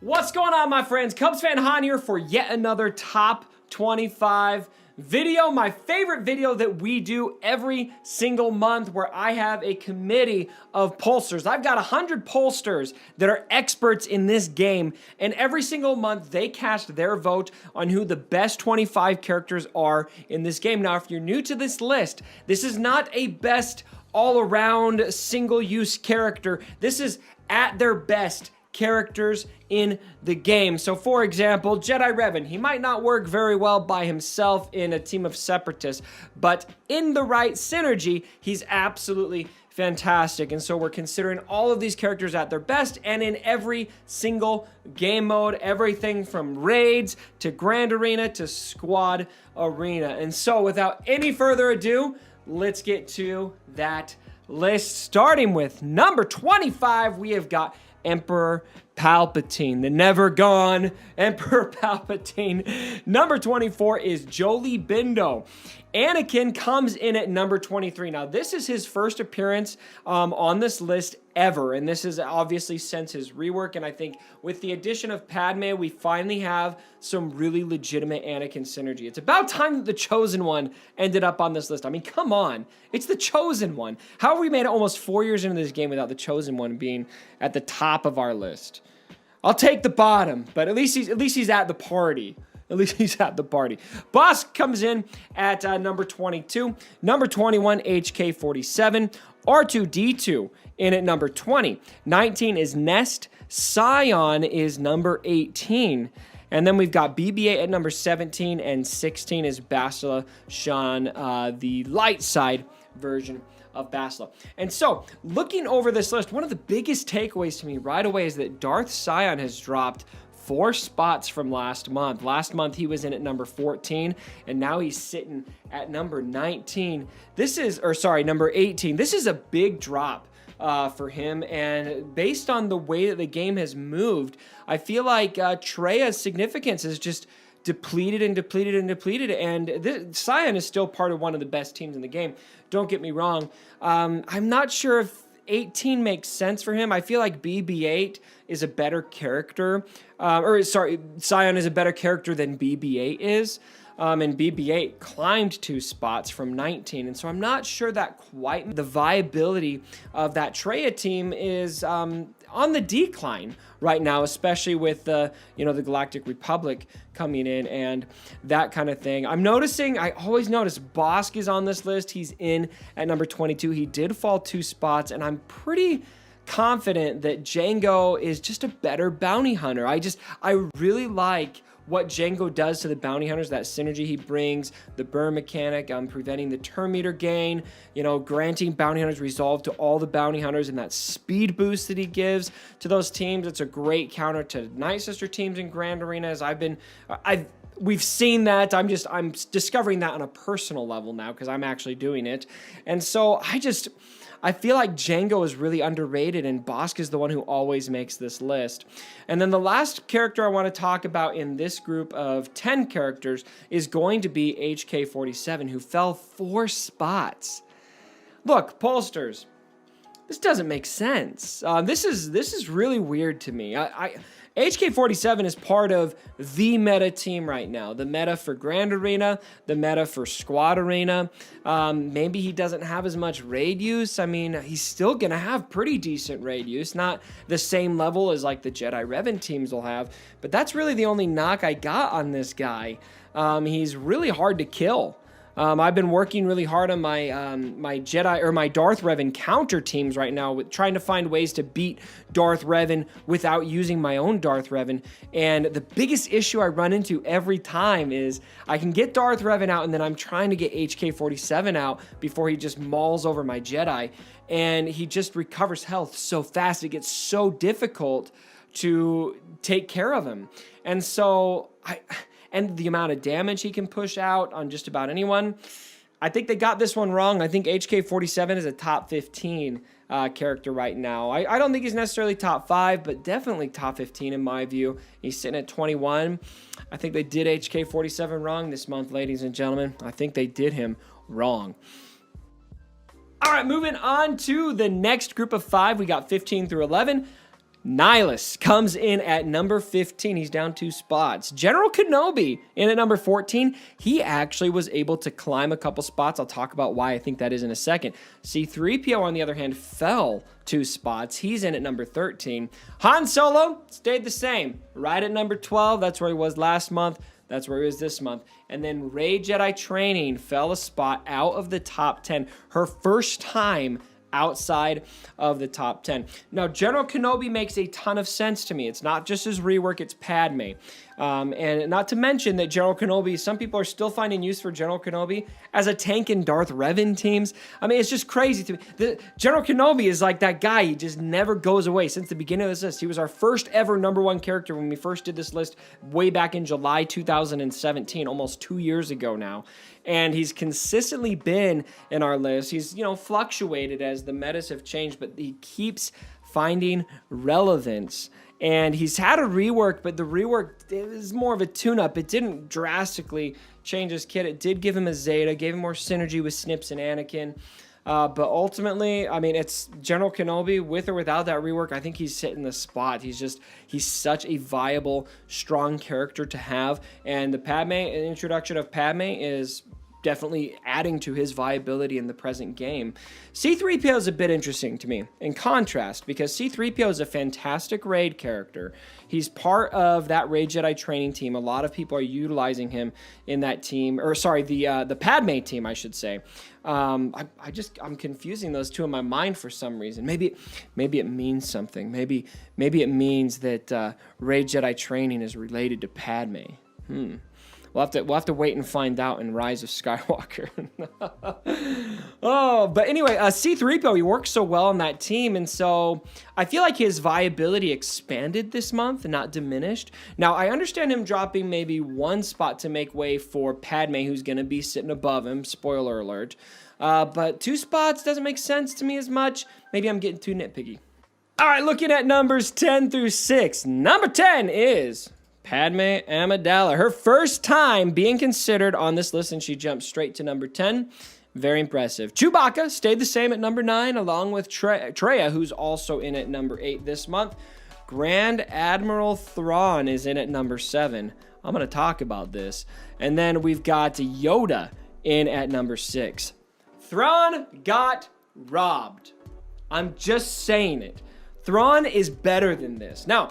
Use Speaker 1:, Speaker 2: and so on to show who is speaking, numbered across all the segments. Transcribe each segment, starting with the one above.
Speaker 1: What's going on, my friends? Cubs fan Han here for yet another top 25 video. My favorite video that we do every single month, where I have a committee of pollsters. I've got 100 pollsters that are experts in this game, and every single month they cast their vote on who the best 25 characters are in this game. Now, if you're new to this list, this is not a best all-around single-use character. This is at their best characters in the game. So for example, Jedi Revan, he might not work very well by himself in a team of separatists, but in the right synergy, he's absolutely fantastic. And so we're considering all of these characters at their best, and in every single game mode, everything from raids to Grand Arena to Squad Arena. And so without any further ado, let's get to that list. Starting with number 25, we have got Emperor Palpatine, the never gone Emperor Palpatine. Number 24 is Jolie Bindo. Anakin comes in at number 23. Now, this is his first appearance on this list ever, and this is obviously since his rework, and I think with the addition of Padme, we finally have some really legitimate Anakin synergy. It's about time that the Chosen One ended up on this list. I mean, come on. It's the Chosen One. How have we made it almost 4 years into this game without the Chosen One being at the top of our list? I'll take the bottom, but at least he's at the party. At least he's at the party. Bosk comes in at number 22. Number 21, HK47. R2-D2 in at number 20. 19 is Nest. Scion is number 18. And then we've got BB-8 at number 17, and 16 is Bastila Shan, the light side version of Bastila. And so, looking over this list, one of the biggest takeaways to me right away is that Darth Scion has dropped 4 spots from last month. Last month he was in at number 14, and now he's sitting at number 19. Number 18. This is a big drop for him, and based on the way that the game has moved, I feel like Treya's significance is just depleted and depleted and depleted, and Scion is still part of one of the best teams in the game. Don't get me wrong. I'm not sure if 18 makes sense for him. I feel like BB-8 is a better character. Scion is a better character than BB-8 is. And BB-8 climbed 2 spots from 19. And so I'm not sure that quite the viability of that Treya team is on the decline right now, especially with the Galactic Republic coming in and that kind of thing. I always notice Bosk is on this list. He's in at number 22. He did fall 2 spots, and I'm pretty confident that Jango is just a better bounty hunter. I really like what Jango does to the bounty hunters, that synergy he brings, the burn mechanic, preventing the turn meter gain, granting bounty hunters resolve to all the bounty hunters, and that speed boost that he gives to those teams. It's a great counter to Night Sister teams in Grand Arenas. We've seen that. I'm discovering that on a personal level now because I'm actually doing it. And so I feel like Jango is really underrated, and Bosk is the one who always makes this list. And then the last character I want to talk about in this group of 10 characters is going to be HK47, who fell 4 spots. Look, pollsters, this doesn't make sense. This is really weird to me. HK47 is part of the meta team right now. The meta for Grand Arena, the meta for Squad Arena. Maybe he doesn't have as much raid use. I mean, he's still going to have pretty decent raid use. Not the same level as like the Jedi Revan teams will have. But that's really the only knock I got on this guy. He's really hard to kill. I've been working really hard on my my Darth Revan counter teams right now, with trying to find ways to beat Darth Revan without using my own Darth Revan. And the biggest issue I run into every time is I can get Darth Revan out, and then I'm trying to get HK47 out before he just mauls over my Jedi, and he just recovers health so fast. It gets so difficult to take care of him. And so and the amount of damage he can push out on just about anyone. I think they got this one wrong. I think HK47 is a top 15 character right now. I don't think he's necessarily top 5, but definitely top 15 in my view. He's sitting at 21. I think they did HK47 wrong this month, ladies and gentlemen. I think they did him wrong. All right, moving on to the next group of 5. We got 15 through 11. Nihilus comes in at number 15. He's down 2 spots. General Kenobi in at number 14. He actually was able to climb a couple spots. I'll talk about why I think that is in a second. C-3PO, on the other hand, fell 2 spots. He's in at number 13. Han Solo stayed the same, right at number 12. That's where he was last month. That's where he was this month. And then Rey Jedi Training fell a spot out of the top 10. Her first time outside of the top 10. Now, General Kenobi makes a ton of sense to me. It's not just his rework, it's Padme. And not to mention that General Kenobi, some people are still finding use for General Kenobi as a tank in Darth Revan teams. I mean, it's just crazy to me. General Kenobi is like that guy. He just never goes away. Since the beginning of this list, he was our first ever #1 character when we first did this list way back in July 2017, almost 2 years ago now. And he's consistently been in our list. He's, fluctuated as the metas have changed, but he keeps finding relevance. And he's had a rework, but the rework is more of a tune-up. It didn't drastically change his kit. It did give him a Zeta, gave him more synergy with Snips and Anakin. But ultimately, I mean, it's General Kenobi, with or without that rework. I think he's hitting the spot. He's such a viable, strong character to have. And the introduction of Padme is definitely adding to his viability in the present game. C-3PO is a bit interesting to me, in contrast, because C-3PO is a fantastic raid character. He's part of that Raid Jedi training team. A lot of people are utilizing him in that team, or sorry, the Padme team, I should say. I'm confusing those two in my mind for some reason. Maybe it means something. Maybe it means that Raid Jedi training is related to Padme. We'll have to wait and find out in Rise of Skywalker. But anyway, C-3PO, he works so well on that team, and so I feel like his viability expanded this month and not diminished. Now, I understand him dropping maybe 1 spot to make way for Padme, who's going to be sitting above him, spoiler alert. But 2 spots doesn't make sense to me as much. Maybe I'm getting too nitpicky. All right, looking at numbers 10 through 6. Number 10 is Padme Amidala. Her first time being considered on this list, and she jumped straight to number 10. Very impressive. Chewbacca stayed the same at number 9, along with Traya, who's also in at number 8 this month. Grand Admiral Thrawn is in at number 7. I'm going to talk about this. And then we've got Yoda in at number 6. Thrawn got robbed. I'm just saying it. Thrawn is better than this. Now,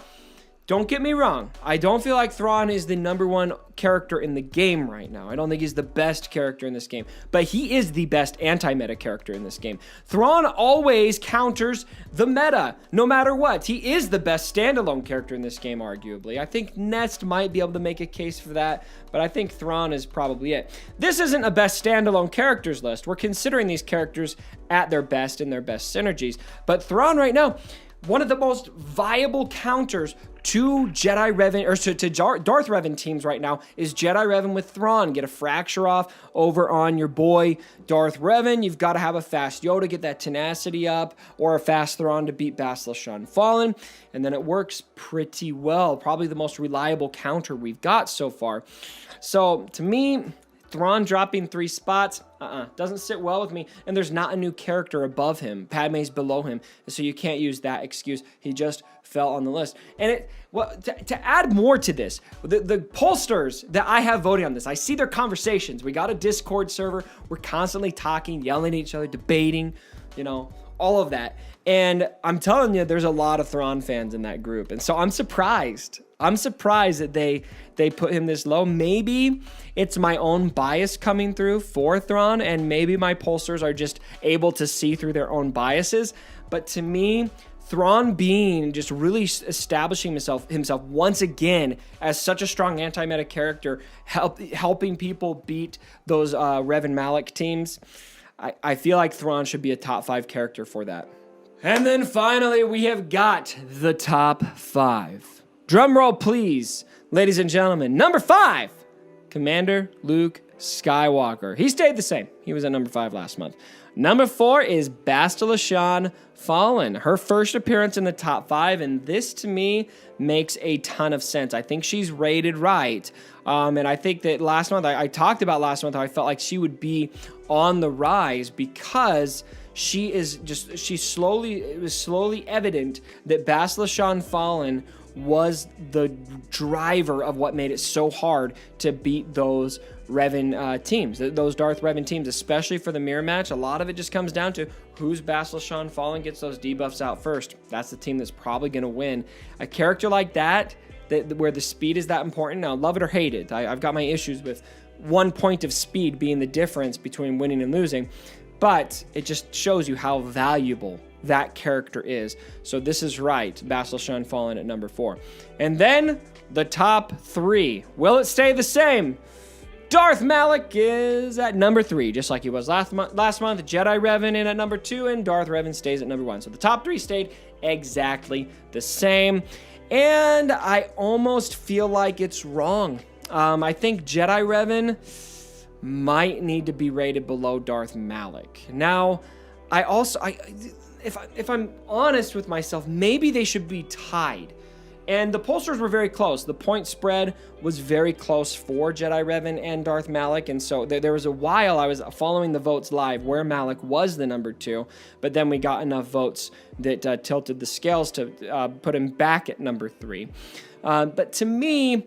Speaker 1: don't get me wrong. I don't feel like Thrawn is the #1 character in the game right now. I don't think he's the best character in this game. But he is the best anti-meta character in this game. Thrawn always counters the meta, no matter what. He is the best standalone character in this game, arguably. I think Nest might be able to make a case for that, but I think Thrawn is probably it. This isn't a best standalone characters list. We're considering these characters at their best and their best synergies. But Thrawn right now, one of the most viable counters to Jedi Revan, or to Darth Revan teams right now, is Jedi Revan with Thrawn. Get a fracture off over on your boy Darth Revan. You've got to have a fast Yoda, get that tenacity up, or a fast Thrawn to beat Bastila Fallen, and then it works pretty well. Probably the most reliable counter we've got so far. So to me, Thrawn dropping 3 spots, doesn't sit well with me. And there's not a new character above him. Padme's below him, so you can't use that excuse. He just fell on the list. And to add more to this, the pollsters that I have voting on this, I see their conversations. We got a Discord server. We're constantly talking, yelling at each other, debating, all of that. And I'm telling you, there's a lot of Thrawn fans in that group. And so I'm surprised. I'm surprised that they put him this low. Maybe it's my own bias coming through for Thrawn, and maybe my pollsters are just able to see through their own biases. But to me, Thrawn being just really establishing himself once again as such a strong anti-meta character, helping people beat those Revan Malak teams, I feel like Thrawn should be a top 5 character for that. And then finally, we have got the top 5. Drum roll, please, ladies and gentlemen. Number 5, Commander Luke Skywalker. He stayed the same. He was at number 5 last month. Number 4 is Bastila Fallen. Her first appearance in the top 5, and this to me makes a ton of sense. I think she's rated right. And I think that last month, I talked about last month how I felt like she would be on the rise because it was slowly evident that Basilisk Fallen was the driver of what made it so hard to beat those Revan teams, those Darth Revan teams, especially for the mirror match. A lot of it just comes down to who's Basilisk Fallen gets those debuffs out first. That's the team that's probably going to win. A character like that, where the speed is that important, now love it or hate it, I've got my issues with 1 point of speed being the difference between winning and losing, but it just shows you how valuable that character is. So this is right, Basilisk Fallen at number 4. And then the top 3. Will it stay the same? Darth Malak is at number 3, just like he was last month. Jedi Revan in at number 2, and Darth Revan stays at number 1. So the top 3 stayed exactly the same. And I almost feel like it's wrong. I think Jedi Revan might need to be rated below Darth Malak. Now, if I'm honest with myself, maybe they should be tied. And the pollsters were very close. The point spread was very close for Jedi Revan and Darth Malak. And so there was a while I was following the votes live where Malak was the number 2. But then we got enough votes that tilted the scales to put him back at number 3. But to me,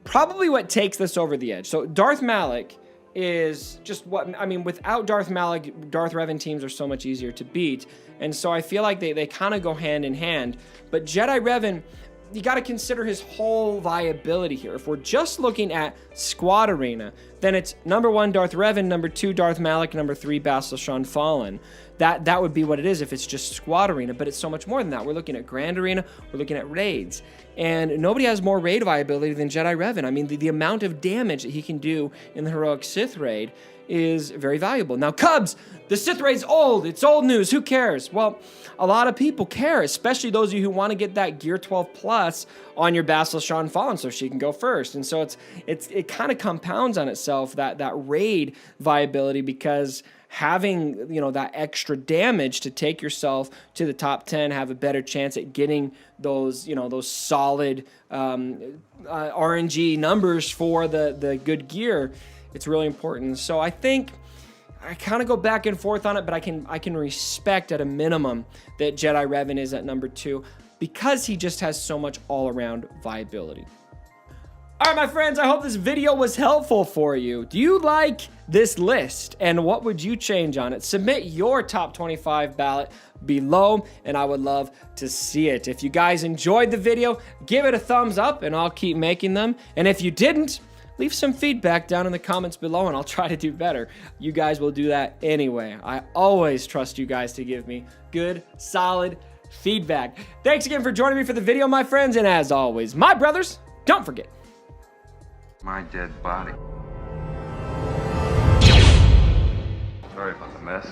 Speaker 1: probably what takes this over the edge. So Darth Malak is just without Darth Malak, Darth Revan teams are so much easier to beat. And so I feel like they kind of go hand in hand. But Jedi Revan, you got to consider his whole viability here. If we're just looking at Squad Arena, then it's number 1 Darth Revan, number 2 Darth Malak, number 3 Basilisk Fallen. That would be what it is if it's just Squad Arena, but it's so much more than that. We're looking at Grand Arena, we're looking at raids, and nobody has more raid viability than Jedi Revan. I mean, the amount of damage that he can do in the Heroic Sith raid is very valuable. Now, Cubs, the Sith raid's old. It's old news. Who cares? Well, a lot of people care, especially those of you who want to get that Gear 12 Plus on your Basilisk Fallen so she can go first. And so it kind of compounds on itself, that raid viability, because having, that extra damage to take yourself to the top 10, have a better chance at getting those, those solid RNG numbers for the good gear, it's really important. So I think I kind of go back and forth on it, but I can respect at a minimum that Jedi Revan is at number 2 because he just has so much all-around viability. All right, my friends, I hope this video was helpful for you. Do you like this list, and what would you change on it? Submit your top 25 ballot below, and I would love to see it. If you guys enjoyed the video, give it a thumbs up, and I'll keep making them. And if you didn't, leave some feedback down in the comments below, and I'll try to do better. You guys will do that anyway. I always trust you guys to give me good, solid feedback. Thanks again for joining me for the video, my friends, and as always, my brothers, don't forget
Speaker 2: my dead body. Sorry about the mess.